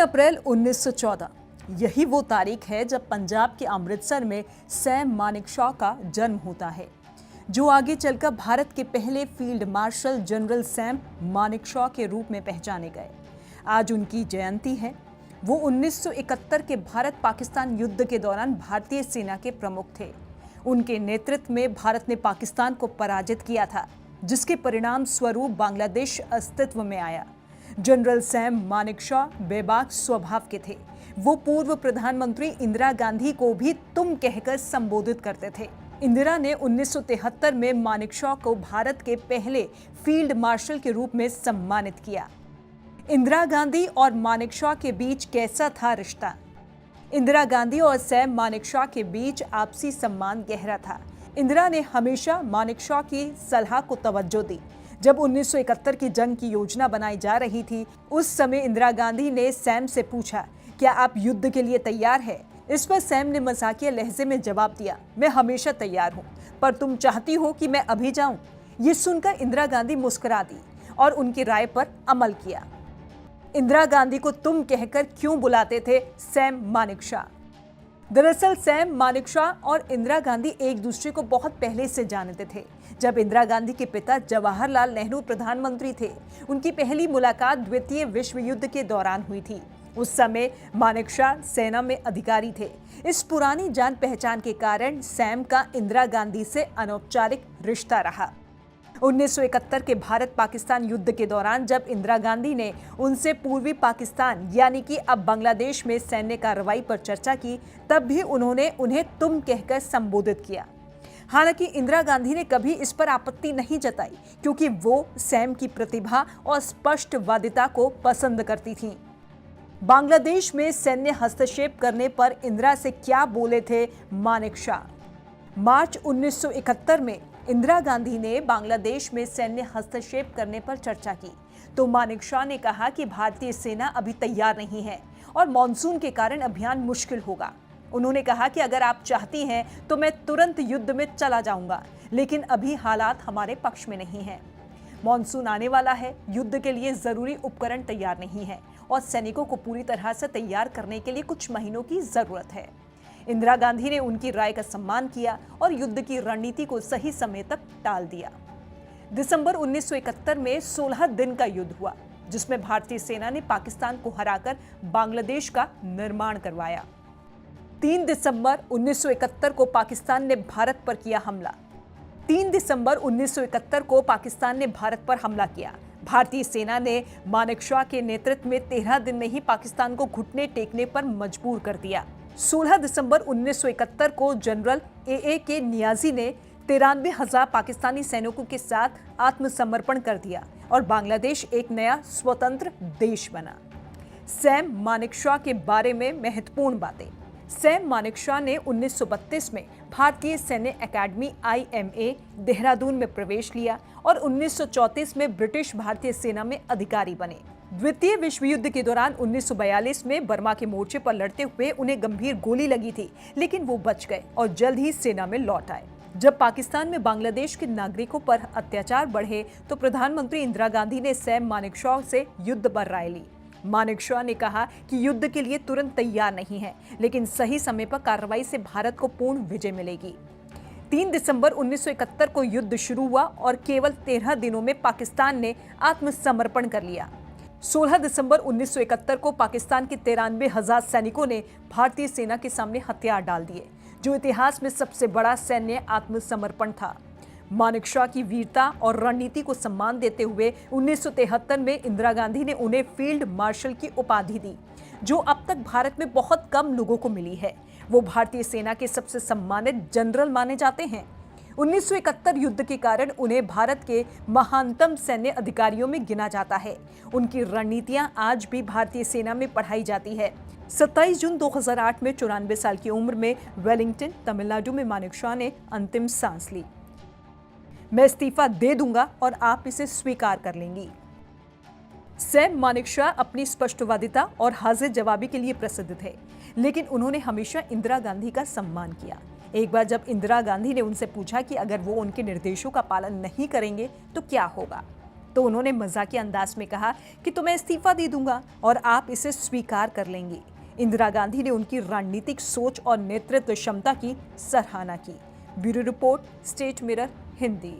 अप्रैल 1914 यही वो तारीख है जब पंजाब के अमृतसर में सैम मानेकशॉ का जन्म होता है, जो आगे चलकर भारत के पहले field marshal general Sam Manekshaw के रूप में पहचाने गए। आज उनकी जयंती है। वो 1971 के भारत पाकिस्तान युद्ध के दौरान भारतीय सेना के प्रमुख थे। उनके नेतृत्व में भारत ने पाकिस्तान को पराजित किया था, जिसके परिणाम स्वरूप बांग्लादेश अस्तित्व में आया। जनरल सैम मानेकशॉ बेबाक स्वभाव के थे। वो पूर्व प्रधानमंत्री इंदिरा गांधी को भी तुम कहकर संबोधित करते थे। इंदिरा ने 1973 में मानेकशॉ को भारत के पहले फील्ड मार्शल के रूप में सम्मानित किया। इंदिरा गांधी और मानेकशॉ के बीच कैसा था रिश्ता? इंदिरा गांधी और सैम मानेकशॉ के बीच आपसी सम्मान गहरा था। इंदिरा ने हमेशा मानेकशॉ की सलाह को तवज्जो दी। जब 1971 की जंग की योजना बनाई जा रही थी, उस समय इंदिरा गांधी ने सैम से पूछा, क्या आप युद्ध के लिए तैयार हैं? इस पर सैम ने मजाकिया लहजे में जवाब दिया, मैं हमेशा तैयार हूं, पर तुम चाहती हो कि मैं अभी जाऊं? ये सुनकर इंदिरा गांधी मुस्कुरा दी और उनकी राय पर अमल किया। इंदिरा गांधी को तुम कहकर क्यों बुलाते थे सैम मानेकशॉ? दरअसल सैम मानेकशॉ और इंदिरा गांधी एक दूसरे को बहुत पहले से जानते थे। जब इंदिरा गांधी के पिता जवाहरलाल नेहरू प्रधानमंत्री थे, उनकी पहली मुलाकात द्वितीय विश्व युद्ध के दौरान हुई थी। उस समय मानेकशॉ सेना में अधिकारी थे। इस पुरानी जान पहचान के कारण सैम का इंदिरा गांधी से अनौपचारिक रिश्ता रहा। 1971 के भारत पाकिस्तान युद्ध के दौरान जब इंदिरा गांधी ने उनसे पूर्वी पाकिस्तान यानी कि अब बांग्लादेश में सैन्य कार्रवाई पर चर्चा की, तब भी उन्होंने उन्हें तुम कहकर संबोधित किया। हालांकि इंदिरा गांधी ने कभी इस पर आपत्ति नहीं जताई, क्योंकि वो सैम की प्रतिभा और स्पष्टवादिता को पसंद करती थीं। बांग्लादेश में सैन्य हस्तक्षेप करने पर इंदिरा से क्या बोले थे मानेकशॉ? मार्च 1971 में इंदिरा गांधी ने बांग्लादेश में सैन्य हस्तक्षेप करने पर चर्चा की, तो मानेकशॉ ने कहा कि भारतीय सेना अभी तैयार नहीं है और मॉनसून के कारण अभियान मुश्किल होगा। उन्होंने कहा कि अगर आप चाहती हैं तो मैं तुरंत युद्ध में चला जाऊंगा, लेकिन अभी हालात हमारे पक्ष में नहीं है। मॉनसून आने वाला है, युद्ध के लिए जरूरी उपकरण तैयार नहीं है और सैनिकों को पूरी तरह से तैयार करने के लिए कुछ महीनों की जरूरत है। इंदिरा गांधी ने उनकी राय का सम्मान किया और युद्ध की रणनीति को सही समय तक टाल दिया। दिसंबर 1971 में 16 दिन का युद्ध हुआ, जिसमें भारतीय सेना ने पाकिस्तान को हराकर बांग्लादेश का निर्माण करवाया। 3 दिसंबर 1971 को पाकिस्तान ने भारत पर किया हमला। 3 दिसंबर 1971 को पाकिस्तान ने भारत पर हमला किया। भारतीय सेना ने मानेकशॉ के नेतृत्व में 13 दिन में ही पाकिस्तान को घुटने टेकने पर मजबूर कर दिया। 16 दिसंबर 1971 को जनरल के नियाजी ने 93,000 पाकिस्तानी सैनिकों के साथ आत्मसमर्पण कर दिया और बांग्लादेश एक नया स्वतंत्र देश बना। सैम मानेकशॉ के बारे में महत्वपूर्ण बातें। सैम मानेकशॉ ने 1932 में भारतीय सैन्य अकादमी IMA देहरादून में प्रवेश लिया और 1934 में ब्रिटिश भारतीय सेना में अधिकारी बने। द्वितीय विश्व युद्ध के दौरान 1942 में बर्मा के मोर्चे पर लड़ते हुए उन्हें गंभीर गोली लगी थी, लेकिन वो बच गए और जल्द ही सेना में लौट आए। जब पाकिस्तान में बांग्लादेश के नागरिकों पर अत्याचार बढ़े, तो प्रधानमंत्री इंदिरा गांधी ने सैम मानेकशॉ से युद्ध पर राय ली। मानेकशॉ ने कहा कि युद्ध के लिए तुरंत तैयार नहीं है, लेकिन सही समय पर कार्रवाई से भारत को पूर्ण विजय मिलेगी। 3 दिसंबर 1971 को युद्ध शुरू हुआ और केवल 13 दिनों में पाकिस्तान ने आत्मसमर्पण कर लिया। 16 दिसंबर 1971 को पाकिस्तान के 93,000 सैनिकों ने भारतीय सेना के सामने हथियार डाल दिए, जो इतिहास में सबसे बड़ा सैन्य आत्मसमर्पण था। मानेकशॉ की वीरता और रणनीति को सम्मान देते हुए 1973 में इंदिरा गांधी ने उन्हें फील्ड मार्शल की उपाधि दी, जो अब तक भारत में बहुत कम लोगों को मिली है। वो भारतीय सेना के सबसे सम्मानित जनरल माने जाते हैं। 1971 युद्ध के कारण उन्हें भारत के महानतम सैन्य अधिकारियों में गिना जाता है। उनकी रणनीतियां आज भी भारतीय सेना में पढ़ाई जाती है। 27 जून 2008 में 94 साल की उम्र में वेलिंगटन, तमिलनाडु में मानेकशॉ ने अंतिम सांस ली। मैं इस्तीफा दे दूंगा और आप इसे स्वीकार कर लेंगी। सैम मानेकशॉ अपनी स्पष्टवादिता और हाजिर जवाबी के लिए प्रसिद्ध थे, लेकिन उन्होंने हमेशा इंदिरा गांधी का सम्मान किया। एक बार जब इंदिरा गांधी ने उनसे पूछा कि अगर वो उनके निर्देशों का पालन नहीं करेंगे तो क्या होगा, तो उन्होंने मजाकिया अंदाज में कहा कि तो मैं इस्तीफा दे दूंगा और आप इसे स्वीकार कर लेंगे। इंदिरा गांधी ने उनकी रणनीतिक सोच और नेतृत्व क्षमता की सराहना की। Bureau report, state mirror, Hindi.